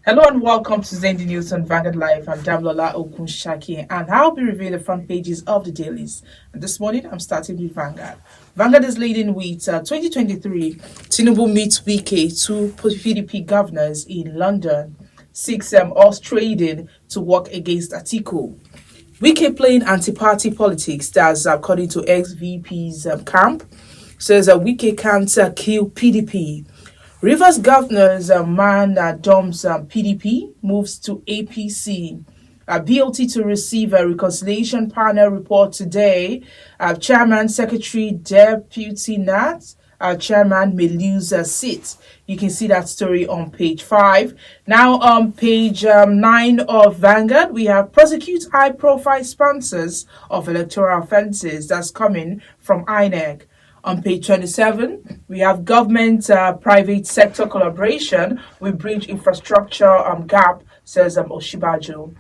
Hello and welcome to Zendi News on Vanguard Live. I'm Damlola Ogunshaki and I'll be reviewing the front pages of the dailies. And this morning I'm starting with Vanguard. Vanguard is leading with 2023 Tinubu meets Wike, two PDP governors in London. Six horse trading to work against Atiku. Wike playing anti-party politics, that's according to ex-VP's camp. Says Wike can't kill PDP. Rivers governor's man dumps PDP, moves to APC. BOT to receive a reconciliation panel report today. Chairman, Secretary, Deputy Nat. Chairman may lose a seat. You can see that story on page 5. Now on page 9 of Vanguard, we have prosecute high-profile sponsors of electoral offences. That's coming from INEC. On page 27, we have government-private sector collaboration with bridge infrastructure gap, says Oshibajo.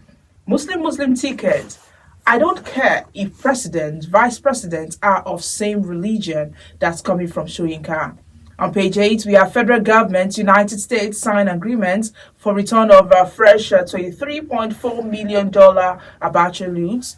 Muslim ticket. I don't care if president, vice president are of same religion. That's coming from Shoyinka. On page 8, we have federal government, United States sign agreements for return of fresh $23.4 million Abacha loot.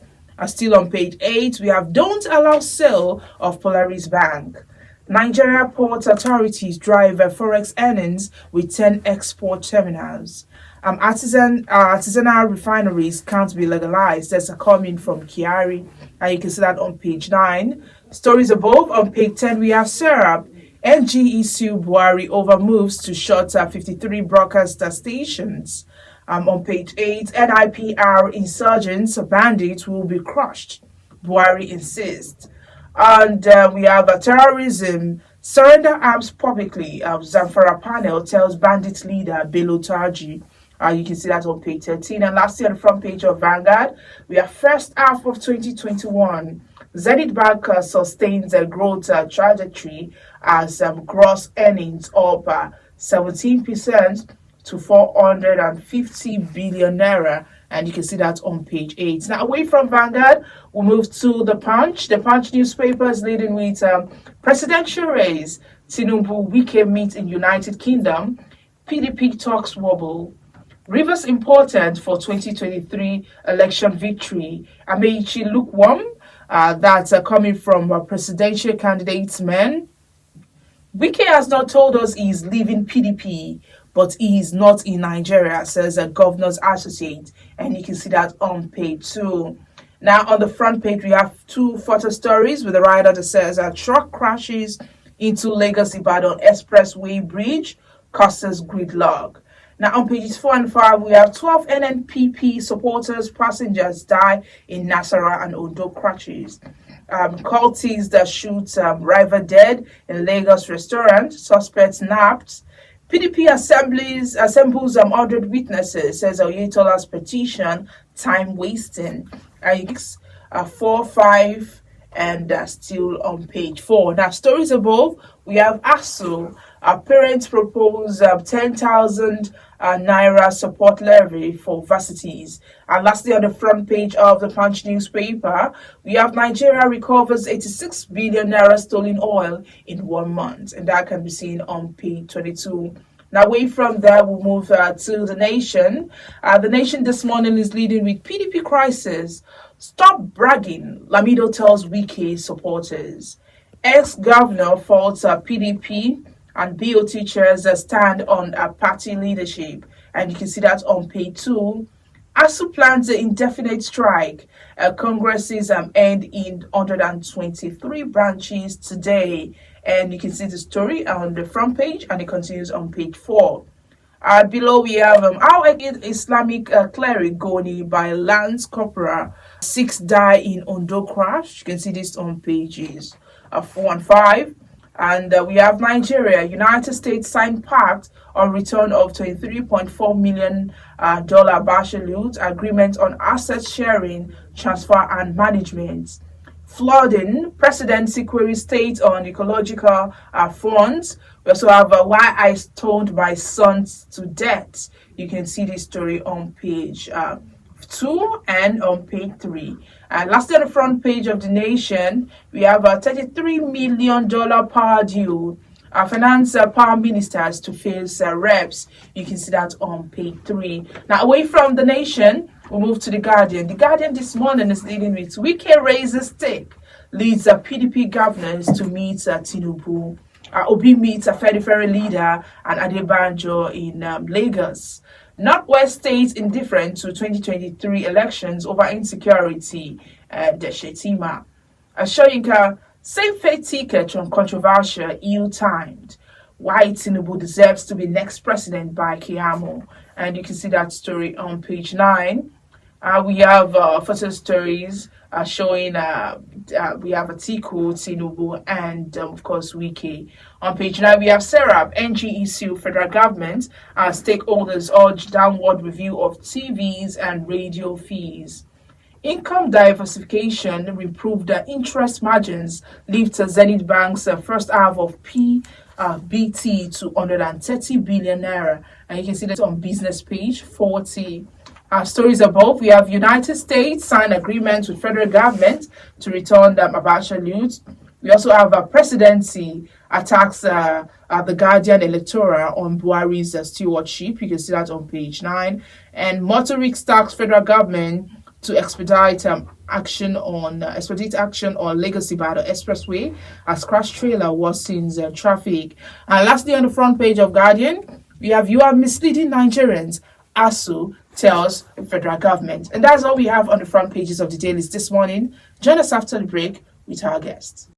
Still on page 8, we have don't allow sale of Polaris Bank. Nigeria port authorities drive forex earnings with 10 export terminals. Artisanal refineries can't be legalized. That's a comment from Kiari. And you can see that on page 9. Stories above. On page 10, we have Serap. NGE sue Buhari over moves to shut 53 broadcast stations. On page 8, NIPR insurgents, bandits will be crushed. Buhari insists. And we have terrorism, surrender arms publicly. Zamfara panel tells bandit leader Bello Taji. You can see that on page 13. And lastly, on the front page of Vanguard, we have first half of 2021. Zenith Bank sustains a growth trajectory as gross earnings up 17% to 450 billion naira, and you can see that on page 8. Now, away from Vanguard, we'll move to the Punch. The Punch newspaper is leading with presidential race. Tinubu, Wike meet in United Kingdom. PDP talks wobble. Rivers important for 2023 election victory. Amechi lukewarm. That's coming from presidential candidates men. Wike has not told us he is leaving PDP, but he is not in Nigeria, says a governor's associate, and you can see that on page 2. Now, on the front page, we have two photo stories with a rider that says a truck crashes into Lagos-Ibadan Expressway Bridge, causes gridlock. Now, on pages 4 and 5, we have 12 NNPP supporters, passengers die in Nasarawa and Ondo crashes. Cultists that shoot rival dead in Lagos restaurant, suspects nabbed. PDP assembles 100 witnesses, says Oyetola's petition, time wasting. 4, 5, and still on page 4. Now, stories above, we have ASU. Parents propose 10,000 naira support levy for varsities. And lastly, on the front page of the Punch newspaper, we have Nigeria recovers 86 billion naira stolen oil in 1 month, and that can be seen on page 22. Now, away from there, we'll move to the Nation. The Nation this morning is leading with PDP crisis. Stop bragging, Lamido tells Wike supporters. Ex-governor faults PDP and BOT chairs stand on party leadership. And you can see that on page 2. ASU plans the indefinite strike. Congresses end in 123 branches today. And you can see the story on the front page, and it continues on page 4. Below we have how Islamic cleric Goni by Lance Corporal. 6 die in Ondo crash. You can see this on pages 4 and 5. And we have Nigeria, United States signed pact on return of $23.4 million Abacha loot, agreement on asset sharing, transfer and management. Flooding, presidency query state on ecological funds. We also have why I stoned my sons to death. You can see this story on page 2 and on page 3. And lastly, on the front page of the Nation, we have a $33 million power deal. finance power ministers to face reps. You can see that on page 3. Now, away from the Nation, we'll move to the Guardian. The Guardian this morning is leading with Wike raises stake, leads PDP governors to meet Tinubu. Obi meets a Feri leader and Adebanjo in Lagos. Northwest states indifferent to 2023 elections over insecurity. Shetima. Shoyinka, same fate ticket on controversial ill-timed. Why Tinubu deserves to be next president by Kiamo. And you can see that story on page 9. We have photo stories showing we have Atiku, Tinubu, and of course Wike. On page 9, we have Serap, NGECU, federal government, stakeholders urge downward review of TVs and radio fees. Income diversification improved interest margins, lifts Zenith Bank's first half of PBT to 130 billion naira. And you can see that on business page 40. Stories above, we have United States sign agreement with federal government to return Abacha loot. We also have a presidency attacks the Guardian electoral on Buhari's stewardship. You can see that on page 9. And Motorix tax federal government to expedite action on Legacy Battle Expressway as crash trailer worsens traffic. And lastly, on the front page of Guardian, we have you are misleading Nigerians. ASU tells the federal government. And that's all we have on the front pages of the dailies this morning. Join us after the break with our guests.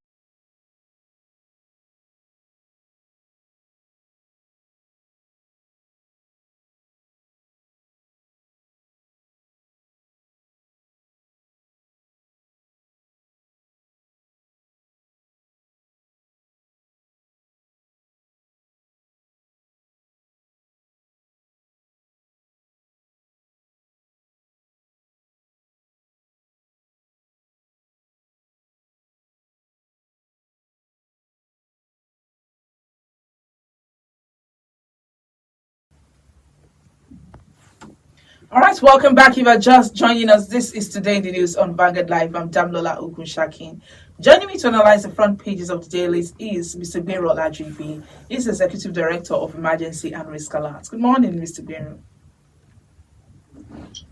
All right, welcome back. If you're just joining us, this is Today in the News on Vanguard Live. I'm Damlola Ogunshakin. Joining me to analyze the front pages of the dailies is Mr. Bero Lajibi. He's Executive Director of Emergency and Risk Alert. Good morning, Mr. Bero.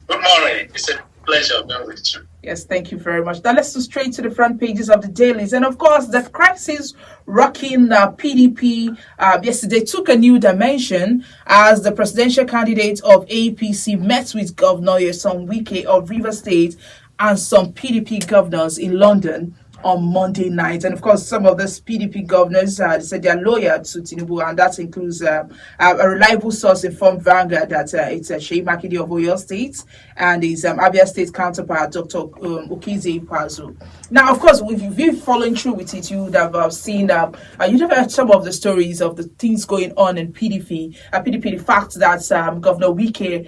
Good morning. It's a pleasure being with you. Yes, thank you very much. Now let's go straight to the front pages of the dailies. And of course, the crisis rocking PDP yesterday took a new dimension as the presidential candidate of APC met with Governor Nyesom Wike of Rivers State and some PDP governors in London on Monday night. And of course, some of these PDP governors said they are loyal to Tinubu, and that includes a reliable source informed Vanguard that it's Sheyi Makinde of Oyo State and his Abia State counterpart, Dr. Okize Ikpeazu. Now, of course, if you've been following through with it, you would have seen, you'd have heard some of the stories of the things going on in PDP. The fact that Governor Wike,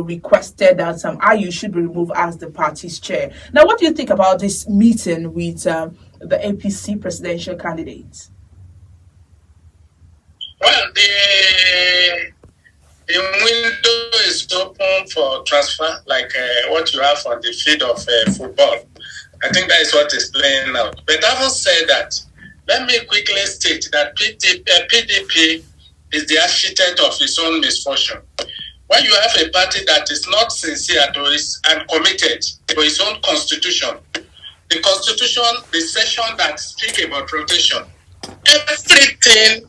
requested that Ayu should be removed as the party's chair. Now, what do you think about this meeting with the APC presidential candidates? Well, the window is open for transfer, like what you have on the field of football. I think that is what is playing out. But having said that, let me quickly state that PDP is the architect of its own misfortune. When you have a party that is not sincere to its and committed to its own constitution, the constitution, the section that speaks about rotation, everything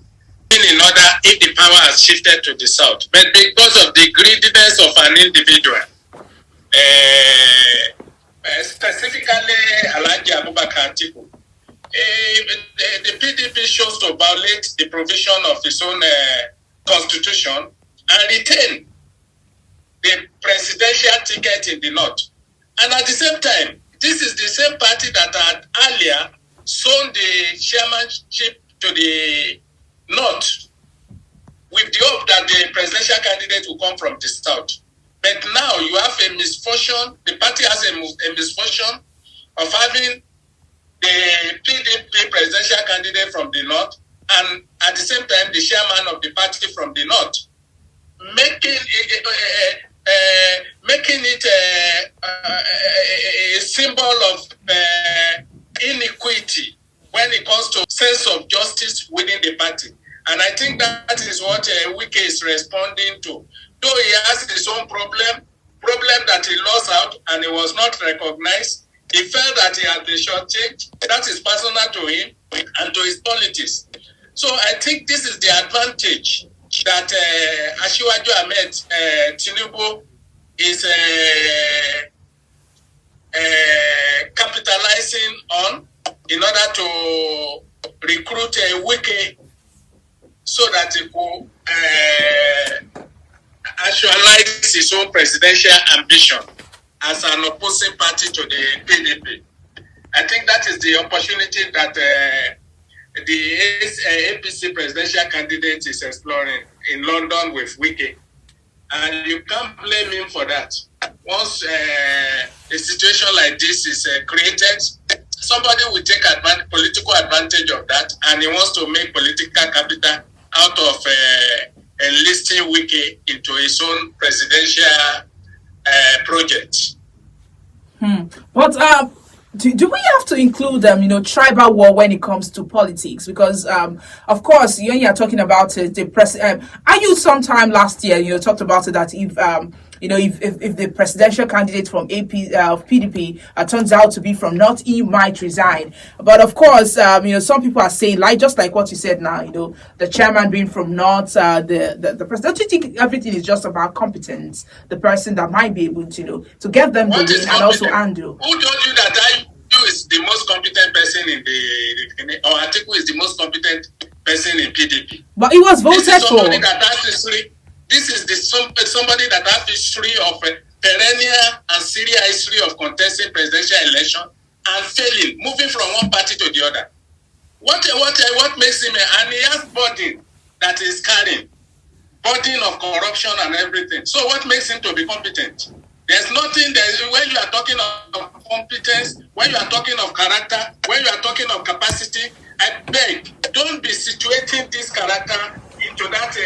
in order if the power has shifted to the south. But because of the greediness of an individual, specifically Alhaji Abubakar Atiku, the PDP chose to violate the provision of its own constitution and retain the presidential ticket in the north. And at the same time, this is the same party that had earlier sold the chairmanship to the north with the hope that the presidential candidate will come from the south. But now you have a misfortune, the party has a misfortune of having the PDP presidential candidate from the north and at the same time the chairman of the party from the north, making it a symbol of inequity when it comes to sense of justice injustice within the party. And I think that is what Wike is responding to. Though he has his own problem that he lost out and he was not recognized, he felt that he had been shortchanged. That is personal to him and to his politics. So I think this is the advantage that Asiwaju Ahmed Tinubu is capitalizing on in order to recruit Wike so that he could actualize his own presidential ambition as an opposing party to the PDP. I think that is the opportunity that the APC presidential candidate is exploring in London with Wike. And you can't blame him for that. Once a situation like this is created, somebody will take political advantage of that, and he wants to make political capital out of enlisting Wike into his own presidential project. But do we have to include tribal war when it comes to politics? Because of course, when you're talking about the are you sometime last year talked about it that if if the presidential candidate from PDP turns out to be from North, he might resign. But of course, some people are saying, just like what you said now, the chairman being from North, the president. Don't you think everything is just about competence? The person that might be able to get them the win and also handle. Who told you that IU is the most competent person in or Atiku is the most competent person in PDP? But he was voted for. This is somebody that has history of perennial and serious history of contesting presidential election and failing, moving from one party to the other. What makes him, and he has burden that is carrying, burden of corruption and everything. So what makes him to be competent? There's nothing when you are talking of competence, when you are talking of character, when you are talking of capacity, I beg, don't be situating this character into that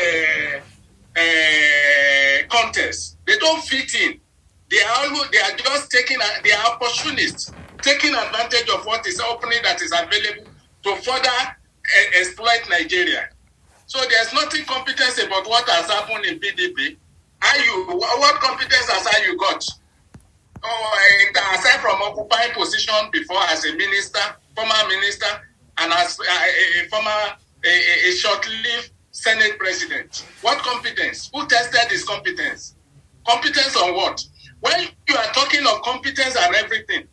contest. They don't fit in. They are just they are opportunists, taking advantage of what is opening that is available to further exploit Nigeria. So there's nothing competence about what has happened in PDP. What competence has you got? Aside from occupying position before as a minister, former minister, and as a former short-lived Senate president. What competence? Who tested his competence? Competence on what? When you are talking of competence and everything,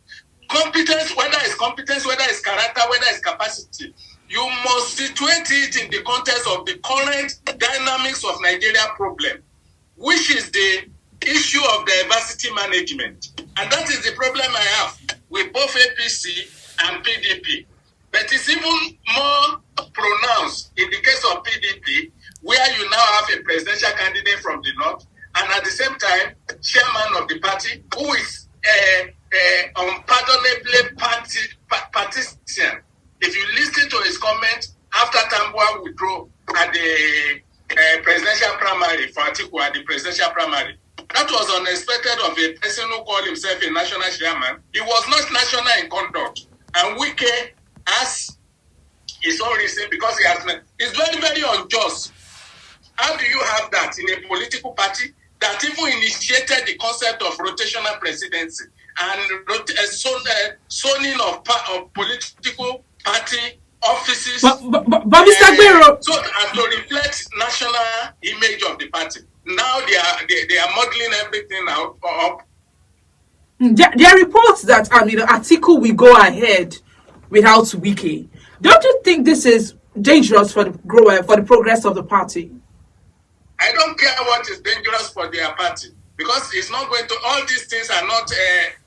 competence, whether it's competence, whether it's character, whether it's capacity, you must situate it in the context of the current dynamics of Nigeria problem, which is the issue of diversity management. And that is the problem I have with both APC and PDP. But it's even more pronounced in the case of PDP, where you now have a presidential candidate from the North, and at the same time, chairman of the party, who is unpardonably partisan. If you listen to his comments after Tambua withdrew at the presidential primary for Atiku at the presidential primary, that was unexpected of a person who called himself a national chairman. He was not national in conduct, and Wike has his own reason because it's very, very unjust. How do you have that in a political party that even initiated the concept of rotational presidency and zoning of political party offices? But Mr. Gbero, so as to reflect national image of the party. Now they are modeling everything up. There are reports that Atiku will go ahead without Wike. Don't you think this is dangerous for the progress of the party? I don't care what is dangerous for their party, because it's not going to. All these things are not.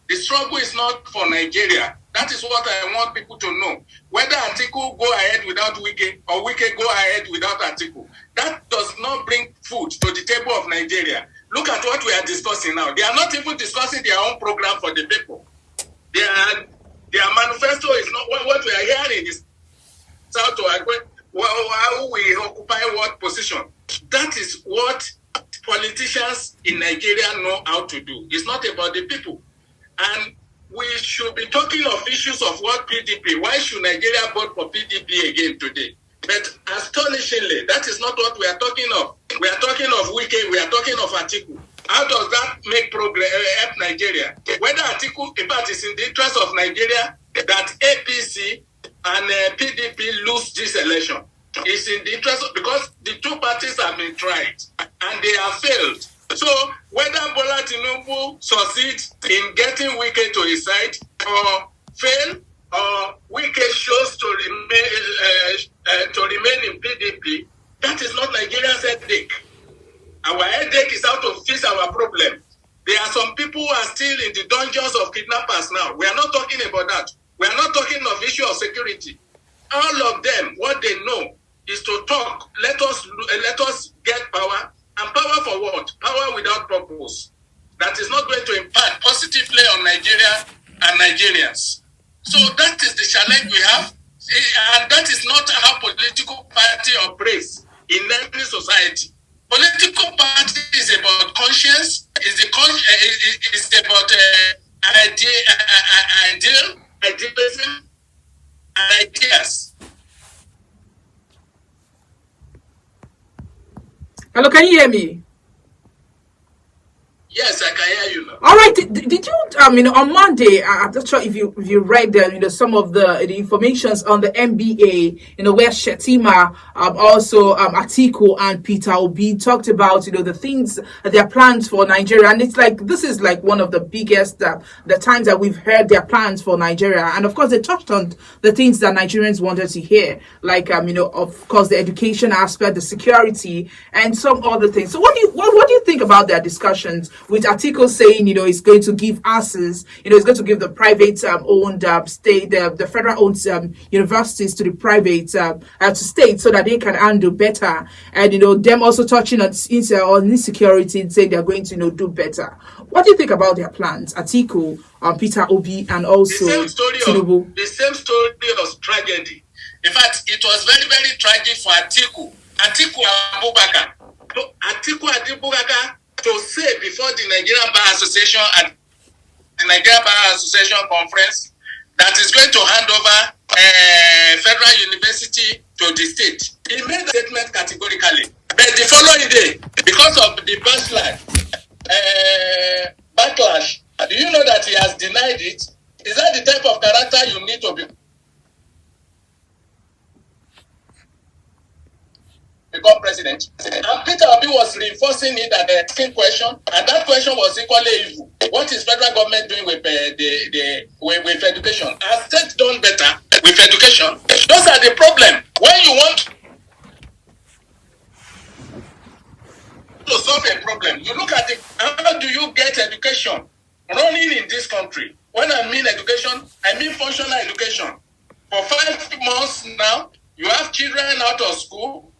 The struggle is not for Nigeria. That is what I want people to know. Whether Atiku go ahead without Wike or Wike go ahead without Atiku, that does not bring food to the table of Nigeria. Look at what we are discussing now. They are not even discussing their own program for the people. Their manifesto is not what we are hearing is how to agree, how we occupy what position. That is what politicians in Nigeria know how to do. It's not about the people. And we should be talking of issues of what PDP. Why should Nigeria vote for PDP again today? But astonishingly, that is not what we are talking of. We are talking of Wike, we are talking of Atiku. How does that make progress, help Nigeria? Whether Atiku, in fact, is in the interest of Nigeria that APC and PDP lose this election. It's in the interest of, because the two parties have been tried and they have failed. So whether Bola Tinubu succeeds in getting Wike to his side or fail, or Wike chose to remain in PDP, that is not Nigeria's headache. Our headache is how to fix our problem. There are some people who are still in the dungeons of kidnappers now. We are not talking about that. We are not talking of issue of security. All of them, what they know is to talk. Let us get power. And power for what? Power without purpose. That is not going to impact positively on Nigeria and Nigerians. So that is the challenge we have. And that is not how political party operates in every society. Political party is about conscience, is about idealism, and ideas. Hello, can you hear me? Yes, I can hear you now. All right. Did you, on Monday, I'm not sure if you read the, some of the informations on the NBA, where Shetima, also Atiku and Peter Obi talked about, the things, their plans for Nigeria. And it's like, this is like one of the biggest, the times that we've heard their plans for Nigeria. And of course, they touched on the things that Nigerians wanted to hear, like, of course, the education aspect, the security, and some other things. So what do you think about their discussions? With Atiku saying, he's going to give access, he's going to give the private owned state, the federal owned universities to the private to state so that they can handle better. And, them also touching on insecurity and saying they're going to, do better. What do you think about their plans? Atiku, Peter Obi, and also Tinubu? The same story of tragedy. In fact, it was very, very tragic for Atiku Abubakar. Atiku Abubakar to say before the Nigerian Bar Association and the Nigerian Bar Association conference that is going to hand over federal university to the state. He made a statement categorically. But the following day, because of the backlash, do you know that he has denied it? Is that the type of character you need to become president? And Peter Obi was reinforcing it at the same question, and that question was equally evil. What is federal government doing with with education? Has state done better with education? Those are the problem. When you want to solve a problem, you look at it. How do you get education running in this country? When I mean education, I mean functional education. For 5 months now, you have children out of school,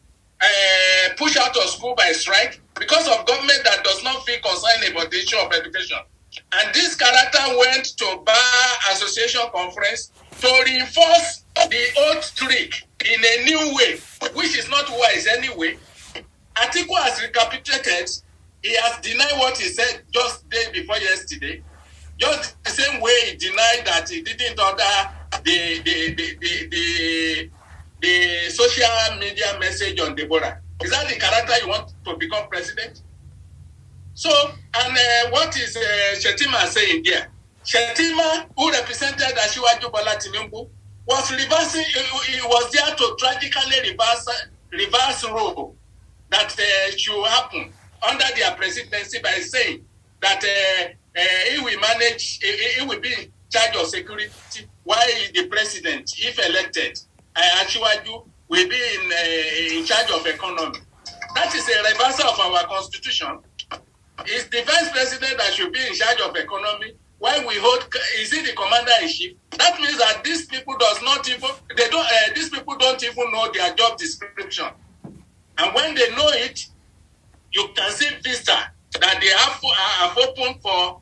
pushed out of school by strike because of government that does not feel concerned about the issue of education. And this character went to Bar Association conference to reinforce the old trick in a new way, which is not wise anyway. Atiku has recapitulated. He has denied what he said just day before yesterday. Just the same way he denied that he didn't order the social media message on Deborah. Is that the character you want to become president? So, and what is Shetima saying here? Shetima, who represented Asiwaju Bola Tinubu, was reversing. He was there to tragically reverse role that should happen under their presidency by saying that he will manage, he will be in charge of security while the president, if elected, Asiwaju will be in charge of economy. That is a reversal of our constitution. It's the vice president that should be in charge of economy. While we hold, is he the commander in chief? That means that these people these people don't even know their job description. And when they know it, you can see vista that they have opened for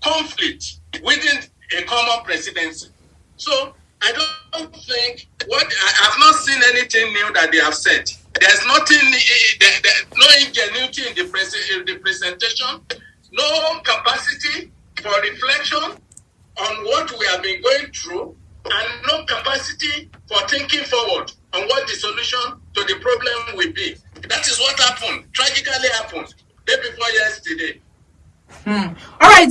conflict within a common presidency. So I don't think I have not seen anything new that they have said. There's nothing, no ingenuity in the presentation, no capacity for reflection on what we have been going through, and no capacity for thinking forward on what the solution to the problem will be. That is what happened, tragically happened, day before yesterday. All right,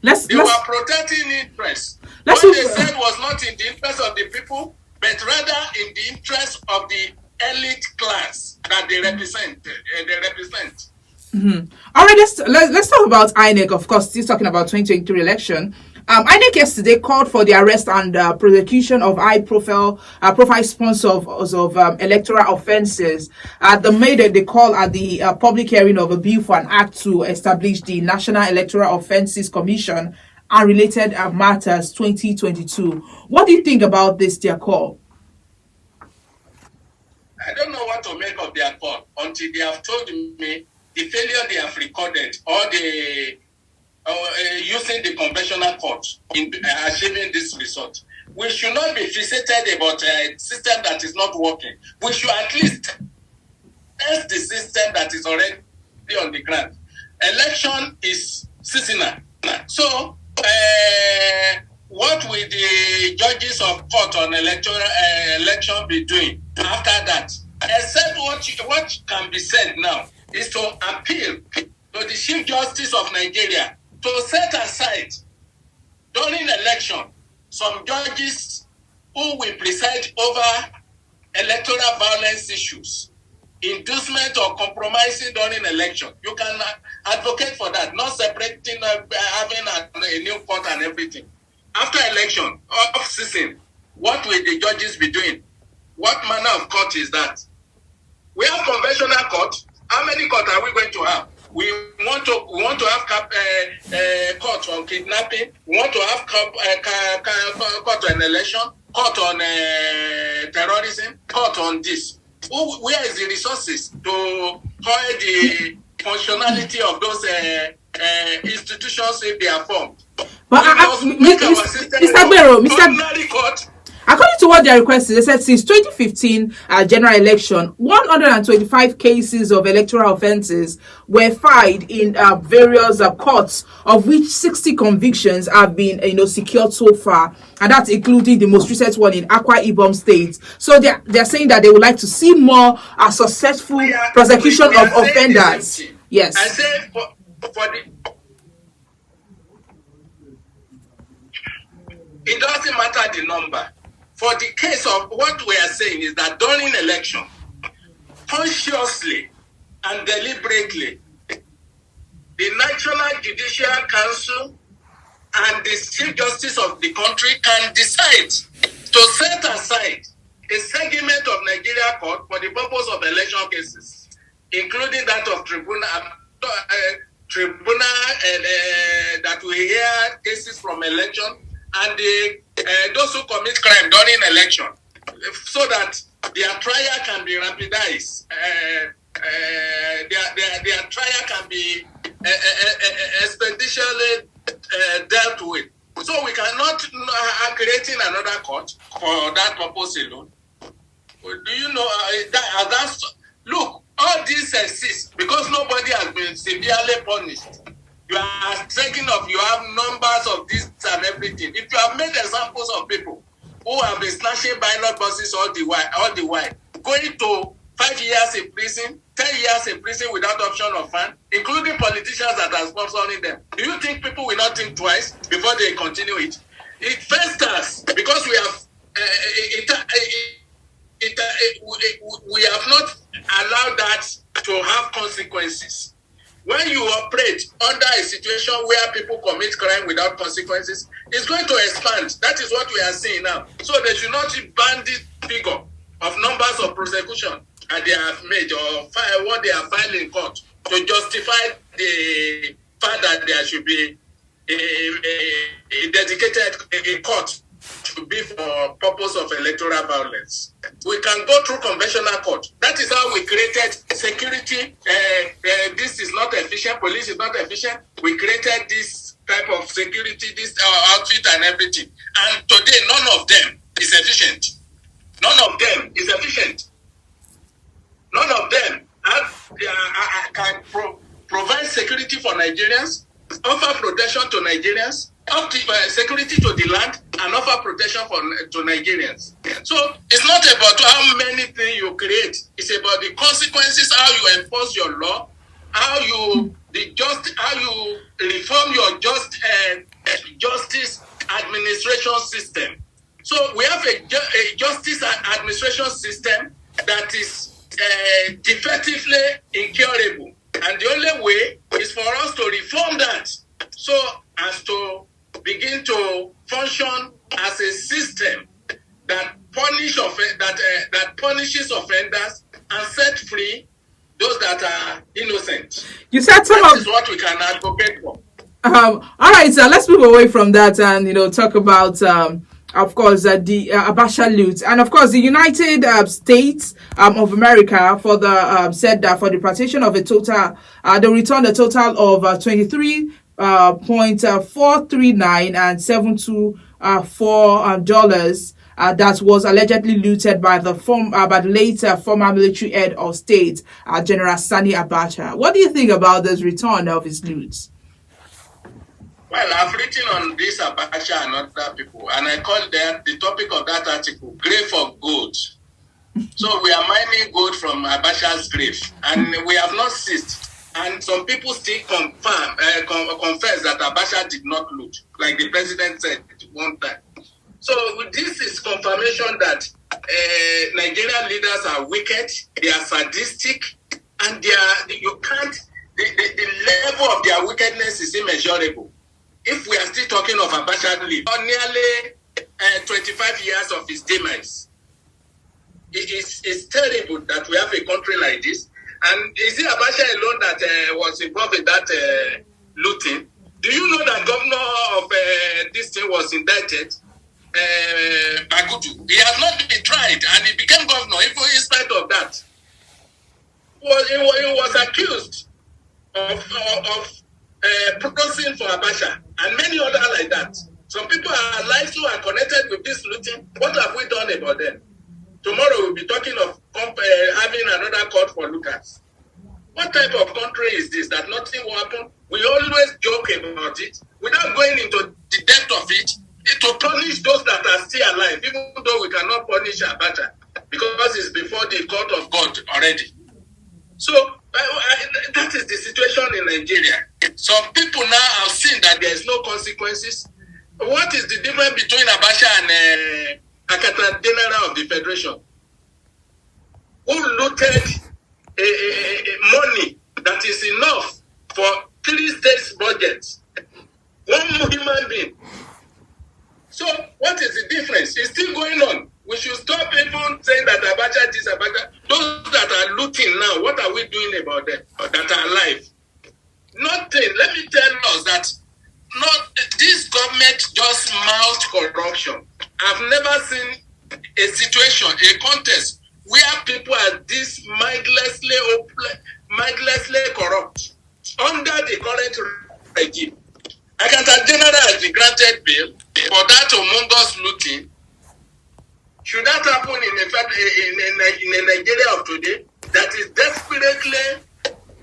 they were protecting interest. What they said was not in the interest of the people, but rather in the interest of the elite class that they represent. All right, let's talk about INEC. Of course, still talking about 2023 election. INEC yesterday called for the arrest and prosecution of high-profile sponsors of electoral offences. They made the call at the public hearing of a bill for an act to establish the National Electoral Offences Commission and Related Matters 2022. What do you think about this, their call? I don't know what to make of their call until they have told me the failure they have recorded or the using the conventional court in achieving this result. We should not be fixated about a system that is not working. We should at least test the system that is already on the ground. Election is seasonal. So, what will the judges of court on election be doing after that? Except what can be said now is to appeal to the Chief Justice of Nigeria to set aside during election some judges who will preside over electoral violence issues, inducement or compromising during election. You can advocate for that, not separating, having a new court and everything. After election, off season, what will the judges be doing? What manner of court is that? We have conventional court. How many courts are we going to have? We want to have court on kidnapping. We want to have court on election, court on terrorism, court on this. Where is the resources to hold the functionality of those institutions if they are formed? But Mr. Court. According to what their request is, they said since 2015 general election, 125 cases of electoral offences were filed in various courts, of which 60 convictions have been secured so far, and that's including the most recent one in Akwa Ibom State. So they're saying that they would like to see more successful prosecution of offenders. Yes. I say for the. It doesn't matter the number. For the case of what we are saying is that during election, consciously and deliberately, the National Judicial Council and the Chief Justice of the country can decide to set aside a segment of Nigeria court for the purpose of election cases, including that of tribunal that will hear cases from election and those who commit crime during election, so that their trial can be rapidized. Their trial can be expeditiously dealt with. So we cannot creating another court for that purpose alone. Do you know look, all this exists because nobody has been severely punished. You are thinking of, you have numbers of this and everything. If you have made examples of people who have been snatching ballot boxes all the while, going to 5 years in prison, 10 years in prison without option of fine, including politicians that are sponsoring them, do you think people will not think twice before they continue it? It festers because we have not allowed that to have consequences. When you operate under a situation where people commit crime without consequences, it's going to expand. That is what we are seeing now. So they should not ban this figure of numbers of prosecution that they have made or what they are filing in court to justify the fact that there should be a dedicated court to be for purpose of electoral violence. We can go through conventional court. That is how we created security. This is not efficient. Police is not efficient. We created this type of security, this outfit and everything. And today, none of them is efficient. None of them is efficient. None of them can provide security for Nigerians, offer protection to Nigerians, security to the land and offer protection to Nigerians. So it's not about how many things you create. It's about the consequences, how you enforce your law, how you reform your justice administration system. So we have a justice administration system that is defectively incurable. And the only way is for us to reform that so as to begin to function as a system that punishes offenders and set free those that are innocent. You said that is what we can advocate for. All right, so let's move away from that and talk about of course, the Abacha loot, and of course, the United States of America for the said that for the protection of a total, they returned a total of $23.439 and $724 that was allegedly looted by the later former military head of state, General Sani Abacha. What do you think about this return of his loot? Well, I've written on this Abacha and other people, and I call them the topic of that article, Grave of Gold. So we are mining gold from Abacha's grave, and we have not ceased. And some people still confess that Abacha did not loot, like the president said one time. So this is confirmation that Nigerian leaders are wicked, they are sadistic, and the level of their wickedness is immeasurable. If we are still talking of Abacha nearly 25 years of his demise, it's terrible that we have a country like this. And is it Abacha alone that was involved in that looting? Do you know that governor of this thing was indicted? Bagudu. He has not been tried, and he became governor. Even in spite of that, he was accused of proposing for Abacha and many others like that. Some people are alive who are connected with this looting. What have we done about them? Tomorrow we'll be talking of having another court for lookers. What type of country is this that nothing will happen? We always joke about it without going into the depth of it to punish those that are still alive, even though we cannot punish Abacha because it's before the court of God already. So that is the situation in Nigeria. Some people now have seen that there is no consequences. What is the difference between Abacha and Akata General of the Federation, who looted money that is enough for 3 states' budgets? One human being. So what is the difference? It's still going on. We should stop even saying that Abacha is Abacha. Those that are looting now, what are we doing about them that are alive? Nothing. Let me tell us that this government just mouthed corruption. I've never seen a situation, a contest, where people are this mindlessly corrupt under the current regime. Akanta General has been granted bail for that humongous looting. Should that happen in a Nigeria of today that is desperately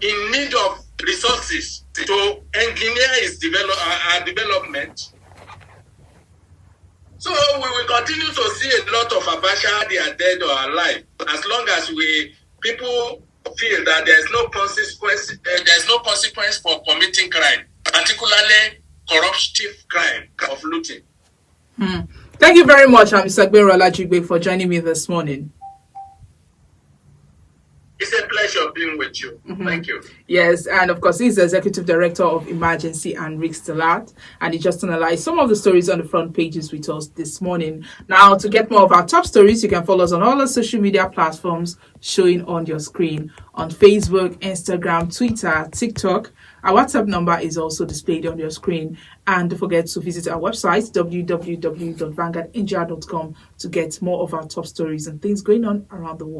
in need of resources to engineer its development? So we will continue to see a lot of Abacha, they are dead or alive, as long as people feel that there's no consequence for committing crime, particularly corruptive crime of looting. Thank you very much, Mr. Gbero Olajigbe, for joining me this morning. It's a pleasure being with you. Thank you. Yes, and of course, he's the Executive Director of Emergency and Risk Alert, and he just analyzed some of the stories on the front pages with us this morning. Now, to get more of our top stories, you can follow us on all the social media platforms showing on your screen on Facebook, Instagram, Twitter, TikTok. Our WhatsApp number is also displayed on your screen. And don't forget to visit our website, www.vanguardindia.com, to get more of our top stories and things going on around the world.